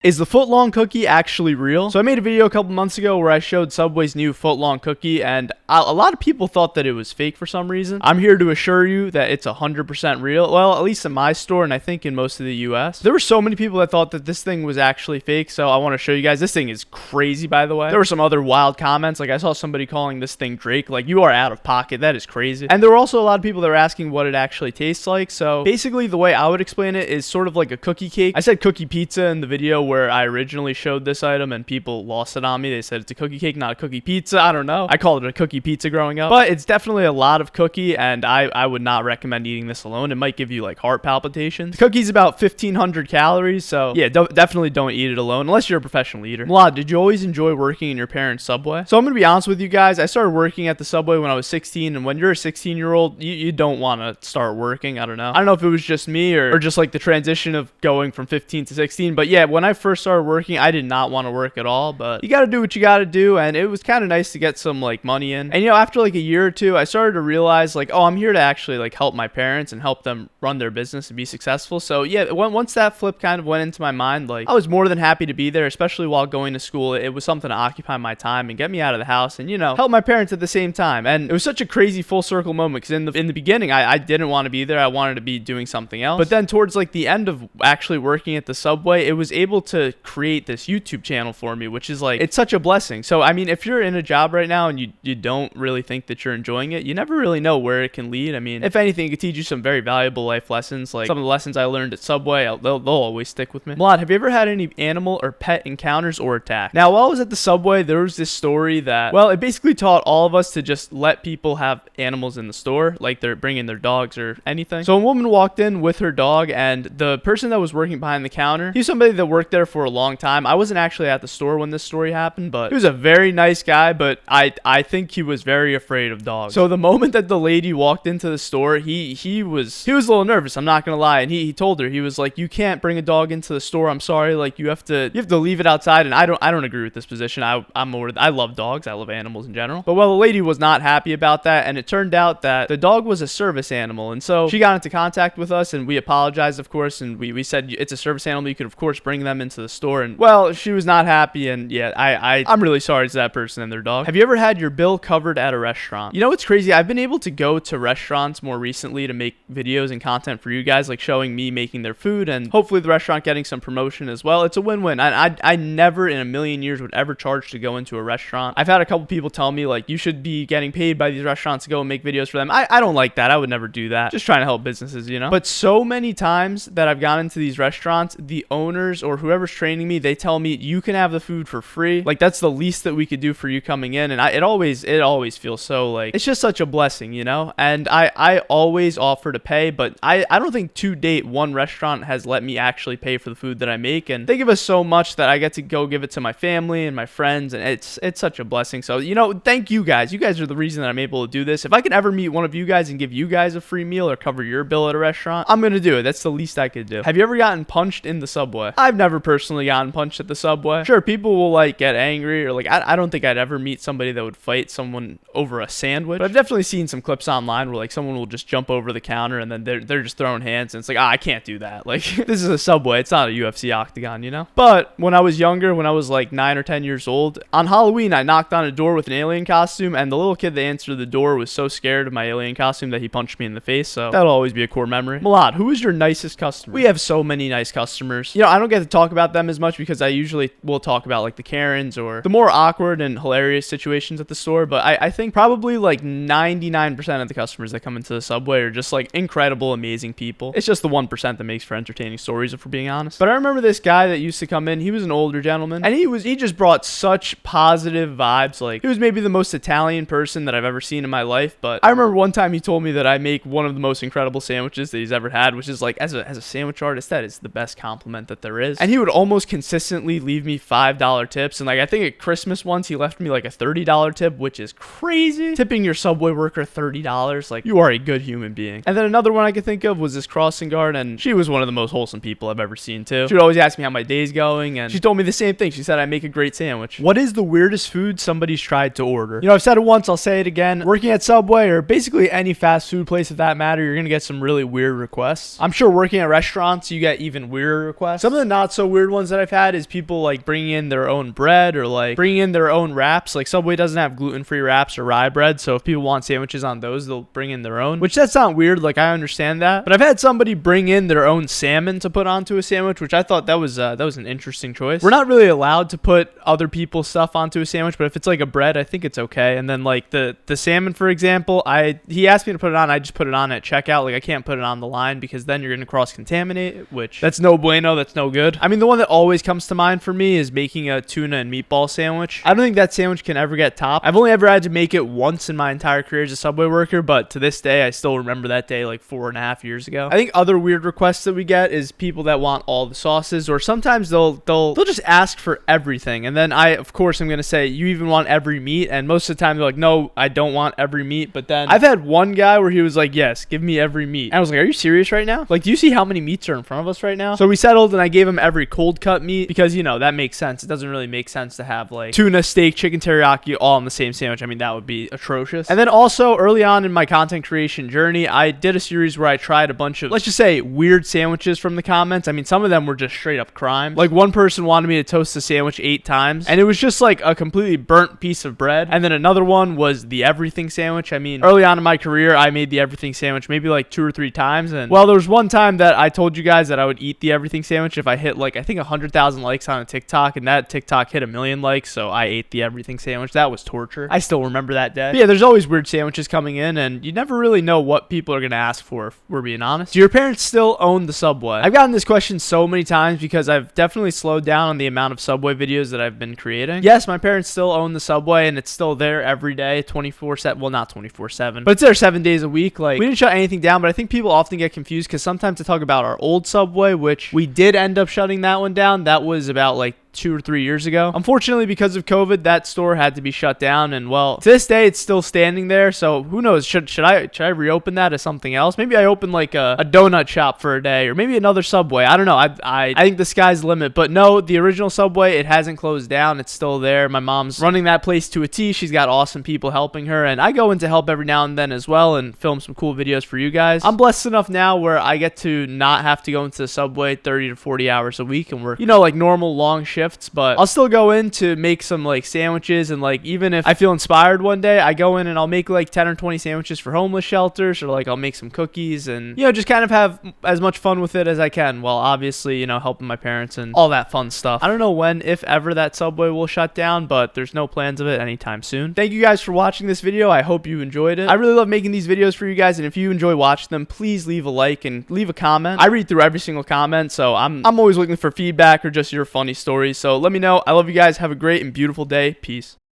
Is the footlong cookie actually real? So I made a video a couple months ago where I showed Subway's new footlong cookie, and a lot of people thought that it was fake for some reason. I'm here to assure you that it's 100% real. Well, at least in my store, and I think in most of the US. There were so many people that thought that this thing was actually fake, so I want to show you guys. This thing is crazy, by the way. There were some other wild comments. Like, I saw somebody calling this thing Drake. Like, you are out of pocket. That is crazy. And there were also a lot of people that were asking what it actually tastes like. So basically, the way I would explain it is sort of like a cookie cake. I said cookie pizza in the video where I originally showed this item, and people lost it on me. They said it's a cookie cake, not a cookie pizza. I don't know. I called it a cookie pizza growing up, but it's definitely a lot of cookie, and I would not recommend eating this alone. It might give you like heart palpitations. The cookie's about 1,500 calories, so yeah, definitely don't eat it alone unless you're a professional eater. Milad, did you always enjoy working in your parents' Subway? So I'm gonna be honest with you guys. I started working at the Subway when I was 16, and when you're a 16-year-old, you don't want to start working. I don't know if it was just me or just like the transition of going from 15 to 16, but yeah, when I first started working, I did not want to work at all, but you got to do what you got to do, and it was kind of nice to get some like money in. And after like a year or two, I started to realize like, oh, I'm here to actually like help my parents and help them run their business and be successful. So yeah, once that flip kind of went into my mind, like I was more than happy to be there, especially while going to school. It was something to occupy my time and get me out of the house and help my parents at the same time. And it was such a crazy full circle moment, because in the beginning I didn't want to be there. I wanted to be doing something else. But then towards like the end of actually working at the Subway, it was able to create this YouTube channel for me, which is like, it's such a blessing. So I mean, if you're in a job right now and you don't really think that you're enjoying it, you never really know where it can lead. I mean, if anything, it could teach you some very valuable life lessons. Like some of the lessons I learned at Subway, they'll always stick with me. Milad, have you ever had any animal or pet encounters or attacks? Now, while I was at the Subway, there was this story that, well, it basically taught all of us to just let people have animals in the store, like they're bringing their dogs or anything. So a woman walked in with her dog, and the person that was working behind the counter, he was somebody that worked there for a long time. I wasn't actually at the store when this story happened, but he was a very nice guy, but I think he was very afraid of dogs. So the moment that the lady walked into the store, he was a little nervous, I'm not gonna lie, and he told her, he was like, you can't bring a dog into the store, I'm sorry, like you have to leave it outside. And I don't agree with this position. I love dogs, I love animals in general, but well, the lady was not happy about that, and it turned out that the dog was a service animal. And so she got into contact with us, and we apologized, of course, and we said it's a service animal, you could of course bring them into the store. And well, she was not happy, and yeah, I'm really sorry to that person and their dog. Have you ever had your bill covered at a restaurant? It's crazy. I've been able to go to restaurants more recently to make videos and content for you guys, like showing me making their food, and hopefully the restaurant getting some promotion as well. It's a win-win. I never in a million years would ever charge to go into a restaurant. I've had a couple people tell me like, you should be getting paid by these restaurants to go and make videos for them. I don't like that. I would never do that. Just trying to help businesses, But so many times that I've gone into these restaurants, the owners or whoever's training me, they tell me you can have the food for free. Like that's the least that we could do for you coming in. And it always feels so like, it's just such a blessing, And I always offer to pay, but I don't think to date one restaurant has let me actually pay for the food that I make. And they give us so much that I get to go give it to my family and my friends, and it's such a blessing. So thank you guys. You guys are the reason that I'm able to do this. If I can ever meet one of you guys and give you guys a free meal or cover your bill at a restaurant, I'm gonna do it. That's the least I could do. Have you ever gotten punched in the Subway? I've never personally gotten punched at the Subway. Sure, people will like get angry, or like I don't think I'd ever meet somebody that would fight someone over a sandwich, but I've definitely seen some clips online where like someone will just jump over the counter and then they're just throwing hands, and it's like, I can't do that. Like this is a Subway, it's not a UFC octagon, But when I was younger, when I was like 9 or 10 years old, on Halloween I knocked on a door with an alien costume, and the little kid that answered the door was so scared of my alien costume that he punched me in the face. So that'll always be a core memory. Milad, who is your nicest customer? We have so many nice customers. I don't get to talk about them as much because I usually will talk about like the Karens or the more awkward and hilarious situations at the store, but I think probably like 99% of the customers that come into the Subway are just like incredible, amazing people. It's just the 1% that makes for entertaining stories, if we're being honest. But I remember this guy that used to come in. He was an older gentleman, and he just brought such positive vibes. Like he was maybe the most Italian person that I've ever seen in my life. But I remember one time he told me that I make one of the most incredible sandwiches that he's ever had, which is like, as a sandwich artist, that is the best compliment that there is. And he would almost consistently leave me $5 tips, and like I think at Christmas once he left me like a $30 tip, which is crazy. Tipping your Subway worker $30, like you are a good human being. And then another one I could think of was this crossing guard, and she was one of the most wholesome people I've ever seen too. She would always ask me how my day's going, and she told me the same thing. She said I make a great sandwich. What is the weirdest food somebody's tried to order? I've said it once, I'll say it again. Working at Subway, or basically any fast food place of that matter, you're gonna get some really weird requests. I'm sure working at restaurants, you get even weirder requests. Some of the not so weird ones that I've had is people like bringing in their own bread or like bringing in their own wraps. Like Subway doesn't have gluten-free wraps or rye bread, so if people want sandwiches on those, they'll bring in their own, which that's not weird. Like I understand that, but I've had somebody bring in their own salmon to put onto a sandwich, which I thought that was an interesting choice. We're not really allowed to put other people's stuff onto a sandwich, but if it's like a bread, I think it's okay. And then like the salmon, for example, he asked me to put it on. I just put it on at checkout. Like I can't put it on the line because then you're gonna cross-contaminate it, which that's no bueno. That's no good. I mean, the one that always comes to mind for me is making a tuna and meatball sandwich. I don't think that sandwich can ever get topped. I've only ever had to make it once in my entire career as a Subway worker, but to this day, I still remember that day like 4.5 years ago. I think other weird requests that we get is people that want all the sauces, or sometimes they'll just ask for everything. And then of course, I'm going to say, you even want every meat? And most of the time they're like, no, I don't want every meat. But then I've had one guy where he was like, yes, give me every meat. And I was like, are you serious right now? Like, do you see how many meats are in front of us right now? So we settled and I gave him every cold cut meat because, you know, that makes sense. It doesn't really make sense to have like tuna, steak, chicken teriyaki all in the same sandwich. I mean, that would be atrocious. And then also early on in my content creation journey, I did a series where I tried a bunch of, let's just say, weird sandwiches from the comments. I mean, some of them were just straight up crime. Like one person wanted me to toast a sandwich 8 times, and it was just like a completely burnt piece of bread. And then another one was the everything sandwich. I mean, early on in my career, I made the everything sandwich maybe like 2 or 3 times. And well, there was one time that I told you guys that I would eat the everything sandwich if I hit like, I think 100,000 likes on a TikTok, and that TikTok hit 1 million likes. So I ate the everything sandwich. That was torture. I still remember that day. But yeah, there's always weird sandwiches coming in, and you never really know what people are going to ask for, if we're being honest. Do your parents still own the Subway? I've gotten this question so many times because I've definitely slowed down on the amount of Subway videos that I've been creating. Yes, my parents still own the Subway, and it's still there every day, 24/7. Well, not 24/7, but it's there 7 days a week. Like, we didn't shut anything down, but I think people often get confused because sometimes I talk about our old Subway, which we did end up shutting that one down. That was about like 2 or 3 years ago. Unfortunately, because of COVID, that store had to be shut down, and well, to this day it's still standing there. So who knows, should I reopen that as something else? Maybe I open like a donut shop for a day, or maybe another Subway. I don't know. I think the sky's the limit. But no, the original Subway, it hasn't closed down. It's still there. My mom's running that place to a T. She's got awesome people helping her, and I go in to help every now and then as well and film some cool videos for you guys. I'm blessed enough now where I get to not have to go into the Subway 30 to 40 hours a week and work, you know, like normal long shifts, but I'll still go in to make some like sandwiches. And like, even if I feel inspired one day, I go in and I'll make like 10 or 20 sandwiches for homeless shelters, or like I'll make some cookies and, you know, just kind of have as much fun with it as I can, while obviously, you know, helping my parents and all that fun stuff. I don't know when, if ever, that Subway will shut down, but there's no plans of it anytime soon. Thank you guys for watching this video. I hope you enjoyed it. I really love making these videos for you guys, and if you enjoy watching them, please leave a like and leave a comment. I read through every single comment, so I'm always looking for feedback or just your funny stories. So let me know. I love you guys. Have a great and beautiful day. Peace.